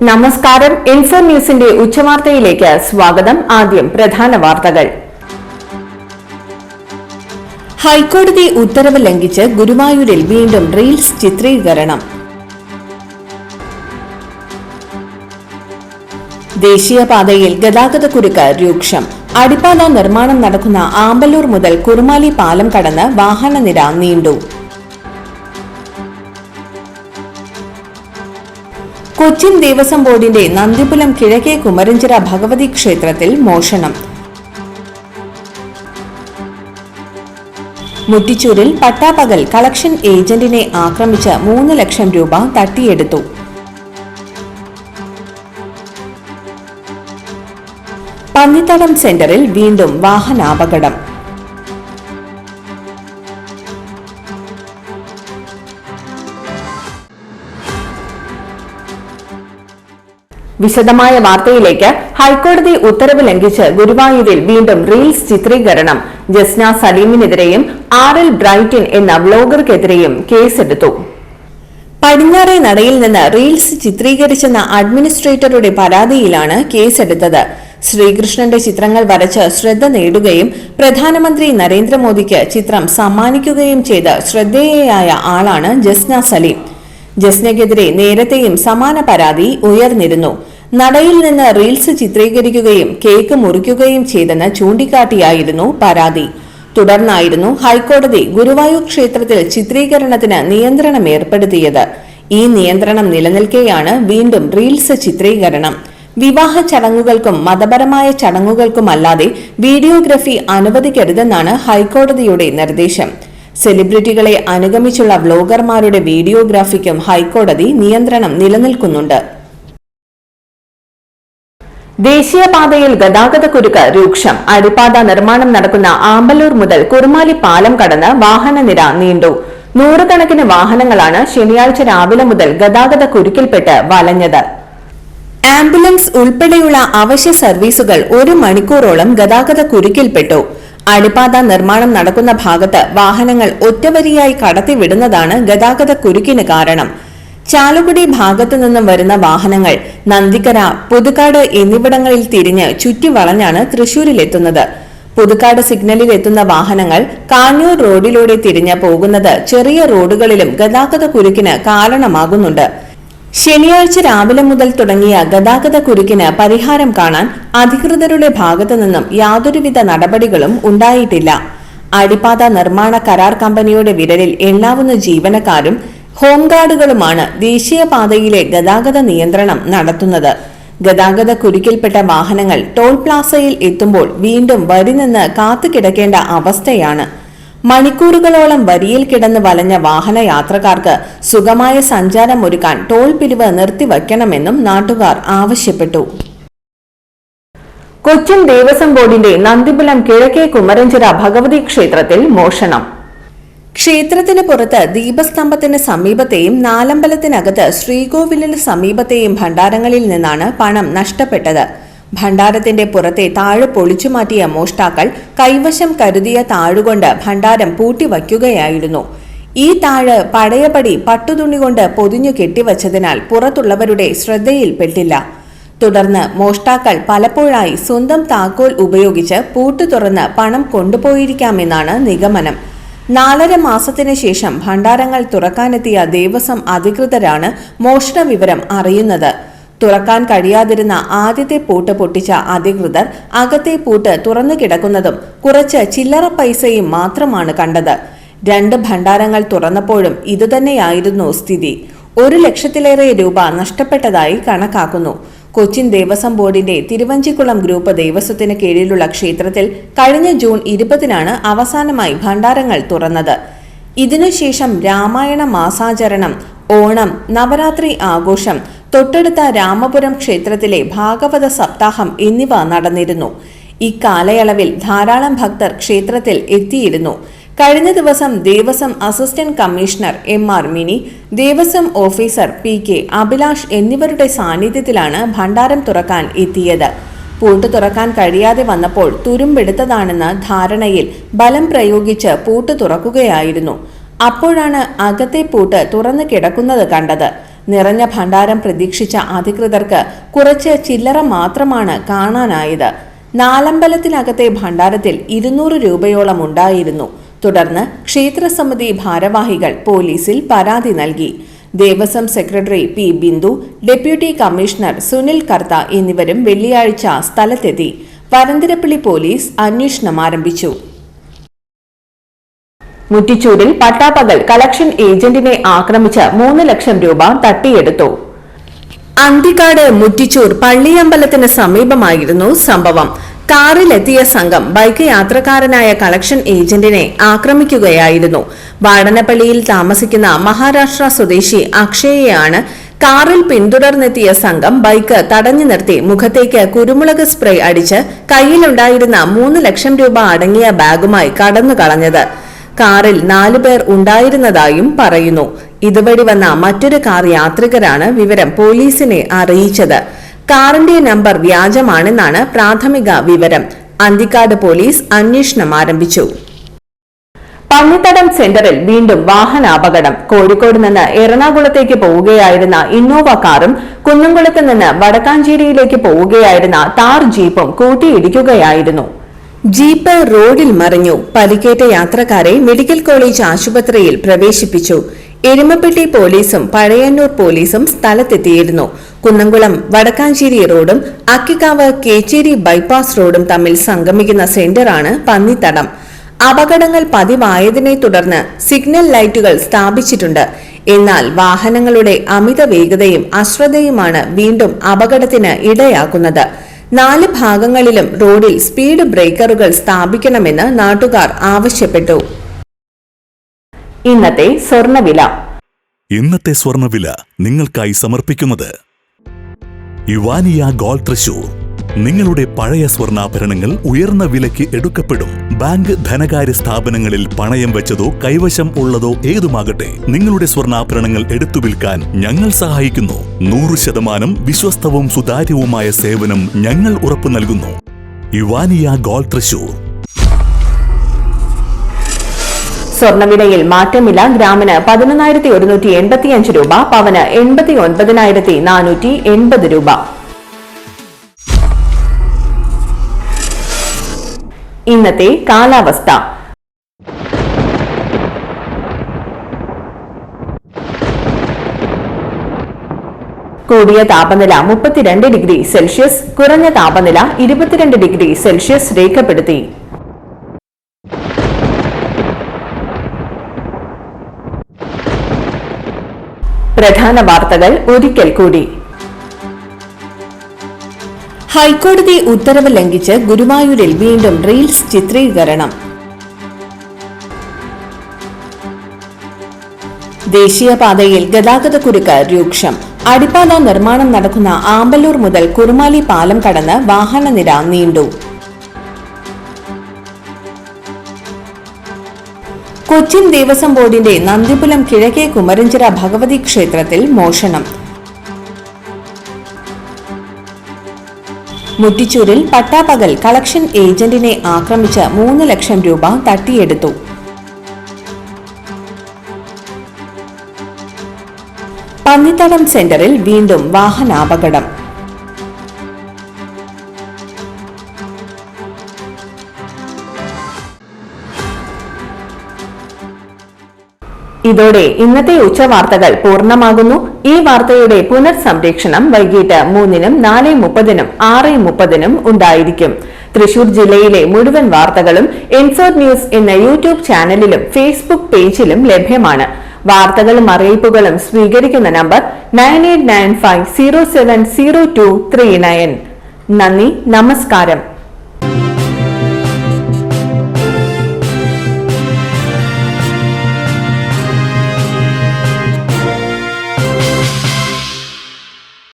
നമസ്കാരം. ഇൻഫോ ന്യൂസിന്റെ ഉച്ചവാർത്തയിലേക്ക് സ്വാഗതം. ആദ്യം പ്രധാന വാർത്തകൾ. ഹൈക്കോടതി ഉത്തരവ് ലംഘിച്ച് ഗുരുവായൂരിൽ വീണ്ടും റീൽസ് ചിത്രീകരണം. ദേശീയപാതയിൽ ഗതാഗതക്കുരുക്ക് രൂക്ഷം. അടിപ്പാത നിർമ്മാണം നടക്കുന്ന ആമ്പല്ലൂർ മുതൽ കുറുമാലി പാലം കടന്ന് വാഹനനിര നീണ്ടു. കൊച്ചിൻ ദേവസ്വം ബോർഡിന്റെ നന്ദിപുലം കിഴക്കേ കുമരഞ്ചിറ ഭഗവതി ക്ഷേത്രത്തിൽ മോഷണം. മുട്ടിച്ചൂരിൽ പട്ടാപ്പകൽ കളക്ഷൻ ഏജന്റിനെ ആക്രമിച്ച് 3 ലക്ഷം രൂപ തട്ടിയെടുത്തു. പന്നിത്തടം സെന്ററിൽ വീണ്ടും വാഹനാപകടം. വിശദമായ വാർത്തയിലേക്ക്. ഹൈക്കോടതി ഉത്തരവ് ലംഘിച്ച് ഗുരുവായൂരിൽ വീണ്ടും റീൽസ് ചിത്രീകരണം. ജസ്ന സലീമിനെതിരെയും RL ബ്രൈറ്റൻ എന്ന വ്ലോഗർക്കെതിരെയും കേസെടുത്തു. പടിഞ്ഞാറേ നടയിൽ നിന്ന് റീൽസ് ചിത്രീകരിച്ചെന്ന അഡ്മിനിസ്ട്രേറ്ററുടെ പരാതിയിലാണ് കേസെടുത്തത്. ശ്രീകൃഷ്ണന്റെ ചിത്രങ്ങൾ വരച്ച് ശ്രദ്ധ നേടുകയും പ്രധാനമന്ത്രി നരേന്ദ്രമോദിക്ക് ചിത്രം സമ്മാനിക്കുകയും ചെയ്ത ശ്രദ്ധേയയായ ആളാണ് ജസ്ന സലീം. ജസ്നയ്ക്കെതിരെ നേരത്തെയും സമാന പരാതി ഉയർന്നിരുന്നു. നടയിൽ നിന്ന് റീൽസ് ചിത്രീകരിക്കുകയും കേക്ക് മുറിക്കുകയും ചെയ്തെന്ന് ചൂണ്ടിക്കാട്ടിയായിരുന്നു പരാതി. തുടർന്നായിരുന്നു ഹൈക്കോടതി ഗുരുവായൂർ ക്ഷേത്രത്തിൽ ചിത്രീകരണത്തിന് നിയന്ത്രണം ഏർപ്പെടുത്തിയത്. ഈ നിയന്ത്രണം നിലനിൽക്കെയാണ് വീണ്ടും റീൽസ് ചിത്രീകരണം. വിവാഹ ചടങ്ങുകൾക്കും മതപരമായ ചടങ്ങുകൾക്കുമല്ലാതെ വീഡിയോഗ്രഫി അനുവദിക്കരുതെന്നാണ് ഹൈക്കോടതിയുടെ നിർദ്ദേശം. സെലിബ്രിറ്റികളെ അനുഗമിച്ചുള്ള വ്ലോഗർമാരുടെ വീഡിയോഗ്രാഫിക്കും ഹൈക്കോടതി നിയന്ത്രണം നിലനിൽക്കുന്നുണ്ട്. ദേശീയപാതയിൽ ഗതാഗതക്കുരുക്ക് രൂക്ഷം. അടിപ്പാത നിർമ്മാണം നടക്കുന്ന ആമ്പല്ലൂർ മുതൽ കുറുമാലി പാലം കടന്ന് വാഹനനിര നീണ്ടു. നൂറുകണക്കിന് വാഹനങ്ങളാണ് ശനിയാഴ്ച രാവിലെ മുതൽ ഗതാഗതക്കുരുക്കിൽപ്പെട്ട് വലഞ്ഞത്. ആംബുലൻസ് ഉൾപ്പെടെയുള്ള അവശ്യ സർവീസുകൾ 1 മണിക്കൂറോളം ഗതാഗതക്കുരുക്കിൽപ്പെട്ടു. അടിപ്പാത നിർമ്മാണം നടക്കുന്ന ഭാഗത്ത് വാഹനങ്ങൾ ഒറ്റവരിയായി കടത്തിവിടുന്നതാണ് ഗതാഗതക്കുരുക്കിന് കാരണം. ചാലുകുടി ഭാഗത്തു നിന്നും വരുന്ന വാഹനങ്ങൾ നന്ദിക്കര, പുതുക്കാട് എന്നിവിടങ്ങളിൽ തിരിഞ്ഞ് ചുറ്റിവളഞ്ഞാണ് തൃശൂരിലെത്തുന്നത്. പുതുക്കാട് സിഗ്നലിൽ എത്തുന്ന വാഹനങ്ങൾ കാഞ്ഞൂർ റോഡിലൂടെ തിരിഞ്ഞ് പോകുന്നത് ചെറിയ റോഡുകളിലും ഗതാഗതക്കുരുക്കിന് കാരണമാകുന്നുണ്ട്. ശനിയാഴ്ച രാവിലെ മുതൽ തുടങ്ങിയ ഗതാഗതക്കുരുക്കിന് പരിഹാരം കാണാൻ അധികൃതരുടെ ഭാഗത്തു നിന്നും യാതൊരുവിധ നടപടികളും ഉണ്ടായിട്ടില്ല. അടിപ്പാത നിർമ്മാണ കരാർ കമ്പനിയുടെ വിരലിൽ എണ്ണാവുന്ന ജീവനക്കാരും ഹോംഗാർഡുകളുമാണ് ദേശീയപാതയിലെ ഗതാഗത നിയന്ത്രണം നടത്തുന്നത്. ഗതാഗതക്കുരുക്കിൽപ്പെട്ട വാഹനങ്ങൾ ടോൾ പ്ലാസയിൽ എത്തുമ്പോൾ വീണ്ടും വരി നിന്ന് കാത്തുകിടക്കേണ്ട അവസ്ഥയാണ്. മണിക്കൂറുകളോളം വരിയിൽ കിടന്ന് വലഞ്ഞ വാഹനയാത്രക്കാർക്ക് സുഗമായ സഞ്ചാരമൊരുക്കാൻ ടോൾ പിരിവ് നിർത്തിവയ്ക്കണമെന്നും നാട്ടുകാർ ആവശ്യപ്പെട്ടു. കൊച്ചിൻ ദേവസ്വം ബോർഡിന്റെ നന്ദിപുലം കിഴക്കേ കുമരഞ്ചിറ ഭഗവതി ക്ഷേത്രത്തിൽ മോഷണം. ക്ഷേത്രത്തിന് പുറത്ത് ദീപസ്തംഭത്തിന് സമീപത്തെയും നാലമ്പലത്തിനകത്ത് ശ്രീകോവിലിന് സമീപത്തെയും ഭണ്ഡാരങ്ങളിൽ നിന്നാണ് പണം നഷ്ടപ്പെട്ടത്. ഭണ്ഡാരത്തിന്റെ പുറത്തെ താഴ് പൊളിച്ചുമാറ്റിയ മോഷ്ടാക്കൾ കൈവശം കരുതിയ താഴുകൊണ്ട് ഭണ്ഡാരം പൂട്ടിവയ്ക്കുകയായിരുന്നു. ഈ താഴ് പഴയപടി പട്ടുതുണി കൊണ്ട് പൊതിഞ്ഞു കെട്ടിവച്ചതിനാൽ പുറത്തുള്ളവരുടെ ശ്രദ്ധയിൽപ്പെട്ടില്ല. തുടർന്ന് മോഷ്ടാക്കൾ പലപ്പോഴായി സ്വന്തം താക്കോൽ ഉപയോഗിച്ച് പൂട്ട് തുറന്ന് പണം കൊണ്ടുപോയിരിക്കാമെന്നാണ് നിഗമനം. 4.5 മാസത്തിന് ശേഷം ഭണ്ഡാരങ്ങൾ തുറക്കാനെത്തിയ ദേവസ്വം അധികൃതരാണ് മോഷണ വിവരം അറിയുന്നത്. തുറക്കാൻ കഴിയാതിരുന്ന ആദ്യത്തെ പൂട്ട് പൊട്ടിച്ച അധികൃതർ അകത്തെ പൂട്ട് തുറന്നു കിടക്കുന്നതും കുറച്ച് ചില്ലറ പൈസയും മാത്രമാണ് കണ്ടത്. 2 ഭണ്ഡാരങ്ങൾ തുറന്നപ്പോഴും ഇതുതന്നെയായിരുന്നു സ്ഥിതി. 1 ലക്ഷത്തിലേറെ രൂപ നഷ്ടപ്പെട്ടതായി കണക്കാക്കുന്നു. കൊച്ചിൻ ദേവസ്വം ബോർഡിന്റെ തിരുവഞ്ചിക്കുളം ഗ്രൂപ്പ് ദേവസ്വത്തിന് കീഴിലുള്ള ക്ഷേത്രത്തിൽ കഴിഞ്ഞ ജൂൺ 20-നാണ് അവസാനമായി ഭണ്ഡാരങ്ങൾ തുറന്നത്. ഇതിനുശേഷം രാമായണ മാസാചരണം, ഓണം, നവരാത്രി ആഘോഷം, തൊട്ടടുത്ത രാമപുരം ക്ഷേത്രത്തിലെ ഭാഗവത സപ്താഹം എന്നിവ നടന്നിരുന്നു. ഇക്കാലയളവിൽ ധാരാളം ഭക്തർ ക്ഷേത്രത്തിൽ എത്തിയിരുന്നു. കഴിഞ്ഞ ദിവസം Devaswom assistant commissioner MR mini, Devaswom officer PK Abhilash എന്നിവരുടെ സാന്നിധ്യത്തിലാണ് ഭണ്ഡാരം തുറക്കാൻ എത്തിയത്. പൂട്ട് തുറക്കാൻ കഴിയാതെ വന്നപ്പോൾ തുരുമ്പെടുത്തതാണെന്ന ധാരണയിൽ ബലം പ്രയോഗിച്ച് പൂട്ട് തുറക്കുകയായിരുന്നു. അപ്പോഴാണ് അകത്തെ പൂട്ട് തുറന്നു കിടക്കുന്നത് കണ്ടത്. നിറഞ്ഞ ഭണ്ഡാരം പ്രതീക്ഷിച്ച അധികൃതർക്ക് കുറച്ച് ചില്ലറ മാത്രമാണ് കാണാനായത്. നാലമ്പലത്തിനകത്തെ ഭണ്ഡാരത്തിൽ 200 രൂപയോളം ഉണ്ടായിരുന്നു. തുടർന്ന് ക്ഷേത്രസമിതി ഭാരവാഹികൾ പോലീസിൽ പരാതി നൽകി. Devaswom secretary P Bindu, deputy commissioner Sunil Kartha എന്നിവരും വെള്ളിയാഴ്ച സ്ഥലത്തെത്തി. പരന്തിരപ്പള്ളി പോലീസ് അന്വേഷണം ആരംഭിച്ചു. മുറ്റിച്ചൂരിൽ പട്ടാപ്പകൽ കളക്ഷൻ ഏജന്റിനെ ആക്രമിച്ച് 3 ലക്ഷം രൂപ തട്ടിയെടുത്തു. അന്തിക്കാട് മുറ്റിച്ചൂർ പള്ളിയമ്പലത്തിന് സമീപമായിരുന്നു സംഭവം. കാറിലെത്തിയ സംഘം ബൈക്ക് യാത്രക്കാരനായ കളക്ഷൻ ഏജന്റിനെ ആക്രമിക്കുകയായിരുന്നു. വാടനപ്പള്ളിയിൽ താമസിക്കുന്ന മഹാരാഷ്ട്ര സ്വദേശി അക്ഷയെയാണ് കാറിൽ പിന്തുടർന്നെത്തിയ സംഘം ബൈക്ക് തടഞ്ഞു നിർത്തി മുഖത്തേക്ക് കുരുമുളക് സ്പ്രേ അടിച്ച് കയ്യിലുണ്ടായിരുന്ന 3 ലക്ഷം രൂപ അടങ്ങിയ ബാഗുമായി കടന്നു കളഞ്ഞത്. കാറിൽ 4 പേർ ഉണ്ടായിരുന്നതായും പറയുന്നു. ഇതുവഴി വന്ന മറ്റൊരു കാർ യാത്രികരാണ് വിവരം പോലീസിനെ അറിയിച്ചത്. കാറിന്റെ നമ്പർ വ്യാജമാണെന്നാണ് പ്രാഥമിക വിവരം. അന്തിക്കാട് പോലീസ് അന്വേഷണം ആരംഭിച്ചു. പന്നിത്തടം സെന്ററിൽ വീണ്ടും വാഹനാപകടം. കോഴിക്കോട് നിന്ന് എറണാകുളത്തേക്ക് പോവുകയായിരുന്ന ഇന്നോവ കാറും കുന്നംകുളത്ത് നിന്ന് വടക്കാഞ്ചേരിയിലേക്ക് പോവുകയായിരുന്ന താർ ജീപ്പും കൂട്ടിയിടിക്കുകയായിരുന്നു. ജീപ്പ് റോഡിൽ മറിഞ്ഞു. പരിക്കേറ്റ യാത്രക്കാരെ മെഡിക്കൽ കോളേജ് ആശുപത്രിയിൽ പ്രവേശിപ്പിച്ചു. എരുമപ്പെട്ടി പോലീസും പഴയന്നൂർ പോലീസും സ്ഥലത്തെത്തിയിരുന്നു. കുന്നംകുളം വടക്കാഞ്ചേരി റോഡും അക്കിക്കാവ് കേച്ചേരി ബൈപ്പാസ് റോഡും തമ്മിൽ സംഗമിക്കുന്ന സെന്ററാണ് പന്നിത്തടം. അപകടങ്ങൾ പതിവായതിനെ തുടർന്ന് സിഗ്നൽ ലൈറ്റുകൾ സ്ഥാപിച്ചിട്ടുണ്ട്. എന്നാൽ വാഹനങ്ങളുടെ അമിത വേഗതയും അശ്രദ്ധയുമാണ് വീണ്ടും അപകടത്തിന് ഇടയാക്കുന്നത്. 4 ഭാഗങ്ങളിലും റോഡിൽ സ്പീഡ് ബ്രേക്കറുകൾ സ്ഥാപിക്കണമെന്ന് നാട്ടുകാർ ആവശ്യപ്പെട്ടു. ഇന്നത്തെ സ്വർണ്ണവില നിങ്ങൾക്കായി സമർപ്പിക്കുന്നത് ഇവാനിയ ഗോൾഡ് തൃശൂർ. നിങ്ങളുടെ പഴയ സ്വർണ്ണാഭരണങ്ങൾ ഉയർന്ന വിലയ്ക്ക് എടുക്കപ്പെടും. ബാങ്ക്, ധനകാര്യ സ്ഥാപനങ്ങളിൽ പണയം വെച്ചതോ കൈവശം ഉള്ളതോ ഏതുമാകട്ടെ, നിങ്ങളുടെ സ്വർണ്ണാഭരണങ്ങൾ എടുത്തു വിൽക്കാൻ ഞങ്ങൾ സഹായിക്കുന്നു. 100% വിശ്വസ്തവും സുതാര്യവുമായ സേവനം ഞങ്ങൾ ഉറപ്പു നൽകുന്നു. ഇവാനിയ ഗോൾഡ് തൃശൂർ. സ്വർണ്ണവിലയിൽ മാറ്റമില്ല. ഗ്രാമിന് 11,185 രൂപ, പവന് 89,480 രൂപ. ഇന്നത്തെ കാലാവസ്ഥ. കൂടിയ താപനില 32 ഡിഗ്രി സെൽഷ്യസ്, കുറഞ്ഞ താപനില 22 ഡിഗ്രി സെൽഷ്യസ് രേഖപ്പെടുത്തി. പ്രധാന വാർത്തകൾ ഒരിക്കൽ കൂടി. ഹൈക്കോടതി ഉത്തരവ് ലംഘിച്ച് ഗുരുവായൂരിൽ വീണ്ടും റീൽസ് ചിത്രീകരണം. ദേശീയപാതയിൽ ഗതാഗതക്കുരുക്ക് രൂക്ഷം. അടിപ്പാത നിർമ്മാണം നടക്കുന്ന ആമ്പല്ലൂർ മുതൽ കുറുമാലി പാലം കടന്ന് വാഹനനിര നീണ്ടു. കൊച്ചിൻ ദേവസ്വം ബോർഡിന്റെ നന്ദിപുലം കിഴക്കേ കുമരഞ്ചിറ ഭഗവതി ക്ഷേത്രത്തിൽ മോഷണം. മുറ്റിച്ചൂരിൽ പട്ടാപ്പകൽ കളക്ഷൻ ഏജന്റിനെ ആക്രമിച്ച് 3 ലക്ഷം രൂപ തട്ടിയെടുത്തു. പന്നിത്തടം സെന്ററിൽ വീണ്ടും വാഹനാപകടം. ഇതോടെ ഇന്നത്തെ ഉച്ചവാർത്തകൾ പൂർണ്ണമാകുന്നു. ഈ വാർത്തയുടെ പുനർസംപ്രേക്ഷണം വൈകിട്ട് 3-നും 4:30-നും 6:30-നും ഉണ്ടായിരിക്കും. തൃശൂർ ജില്ലയിലെ മുഴുവൻ വാർത്തകളും എൻസോഡ് ന്യൂസ് എന്ന യൂട്യൂബ് ചാനലിലും ഫേസ്ബുക്ക് പേജിലും ലഭ്യമാണ്. വാർത്തകളും അറിയിപ്പുകളും സ്വീകരിക്കുന്ന നമ്പർ 9895070239. നന്ദി, നമസ്കാരം.